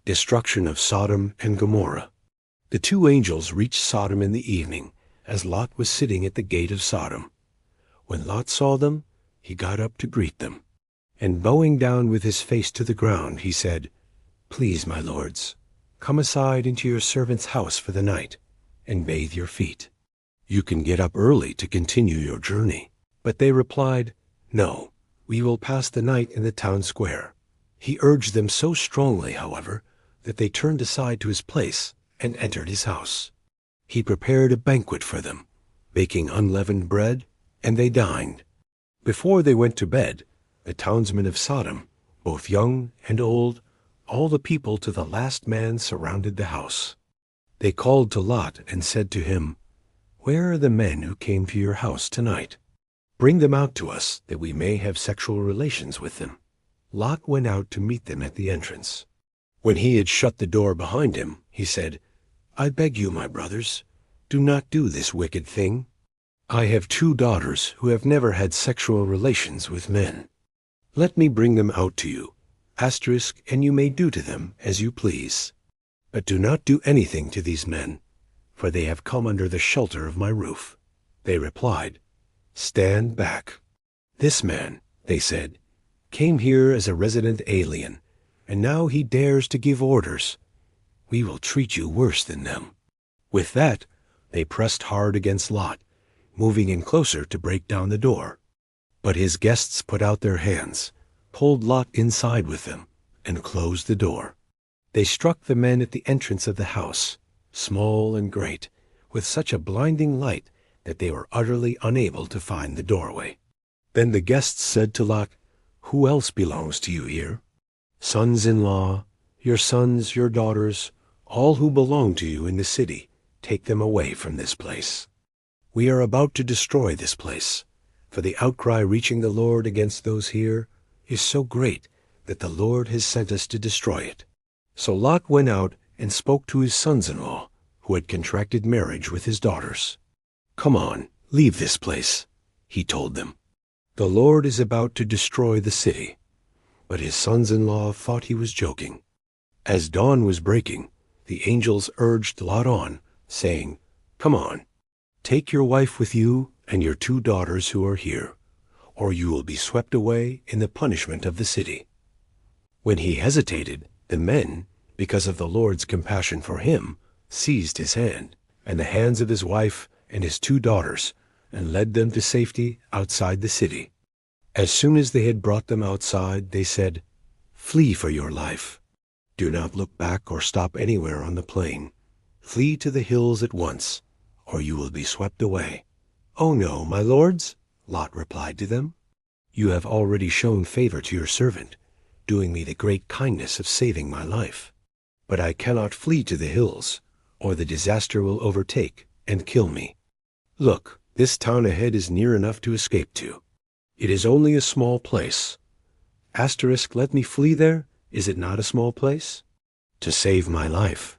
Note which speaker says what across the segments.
Speaker 1: Destruction of Sodom and Gomorrah. The two angels reached Sodom in the evening, as Lot was sitting at the gate of Sodom. When Lot saw them, he got up to greet them, and bowing down with his face to the ground, he said, "Please, my lords, come aside into your servant's house for the night, and bathe your feet. You can get up early to continue your journey." But they replied, "No, we will pass the night in the town square." He urged them so strongly, however, that they turned aside to his place and entered his house. He prepared a banquet for them, baking unleavened bread, and they dined. Before they went to bed, the townsmen of Sodom, both young and old, all the people to the last man, surrounded the house. They called to Lot and said to him, "Where are the men who came to your house tonight? Bring them out to us, that we may have sexual relations with them." Lot went out to meet them at the entrance. When he had shut the door behind him, he said, "I beg you, my brothers, do not do this wicked thing. I have 2 daughters who have never had sexual relations with men. Let me bring them out to you, and you may do to them as you please. But do not do anything to these men, for they have come under the shelter of my roof." They replied, "Stand back. This man," they said, "came here as a resident alien, and now he dares to give orders. We will treat you worse than them." With that, they pressed hard against Lot, moving in closer to break down the door. But his guests put out their hands, pulled Lot inside with them, and closed the door. They struck the men at the entrance of the house, small and great, with such a blinding light that they were utterly unable to find the doorway. Then the guests said to Lot, "Who else belongs to you here? Sons-in-law, your sons, your daughters, all who belong to you in the city, take them away from this place. We are about to destroy this place, for the outcry reaching the Lord against those here is so great that the Lord has sent us to destroy it." So Lot went out and spoke to his sons-in-law, who had contracted marriage with his daughters. "Come on, leave this place," he told them. "The Lord is about to destroy the city." But his sons-in-law thought he was joking. As dawn was breaking, the angels urged Lot on, saying, "Come on, take your wife with you and your 2 daughters who are here, or you will be swept away in the punishment of the city." When he hesitated, the men, because of the Lord's compassion for him, seized his hand, and the hands of his wife and his 2 daughters, and led them to safety outside the city. As soon as they had brought them outside, they said, "Flee for your life. Do not look back or stop anywhere on the plain. Flee to the hills at once, or you will be swept away." "Oh no, my lords," Lot replied to them. "You have already shown favor to your servant, doing me the great kindness of saving my life. But I cannot flee to the hills, or the disaster will overtake and kill me. Look, this town ahead is near enough to escape to. It is only a small place. Let me flee there, is it not a small place? To save my life."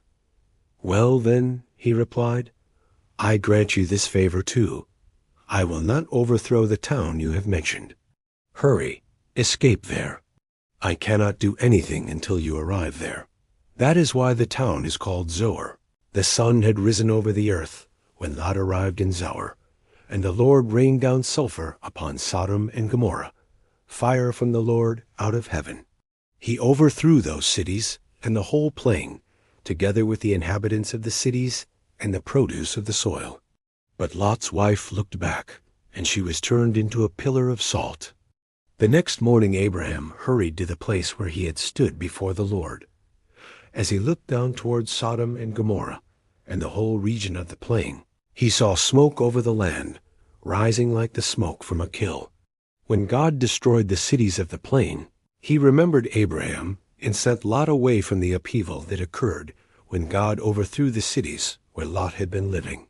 Speaker 1: "Well then," he replied, "I grant you this favor too. I will not overthrow the town you have mentioned. Hurry, escape there. I cannot do anything until you arrive there." That is why the town is called Zoar. The sun had risen over the earth when Lot arrived in Zoar, and the Lord rained down sulfur upon Sodom and Gomorrah, fire from the Lord out of heaven. He overthrew those cities and the whole plain, together with the inhabitants of the cities and the produce of the soil. But Lot's wife looked back, and she was turned into a pillar of salt. The next morning Abraham hurried to the place where he had stood before the Lord. As he looked down towards Sodom and Gomorrah and the whole region of the plain, he saw smoke over the land, rising like the smoke from a kiln. When God destroyed the cities of the plain, he remembered Abraham and sent Lot away from the upheaval that occurred when God overthrew the cities where Lot had been living.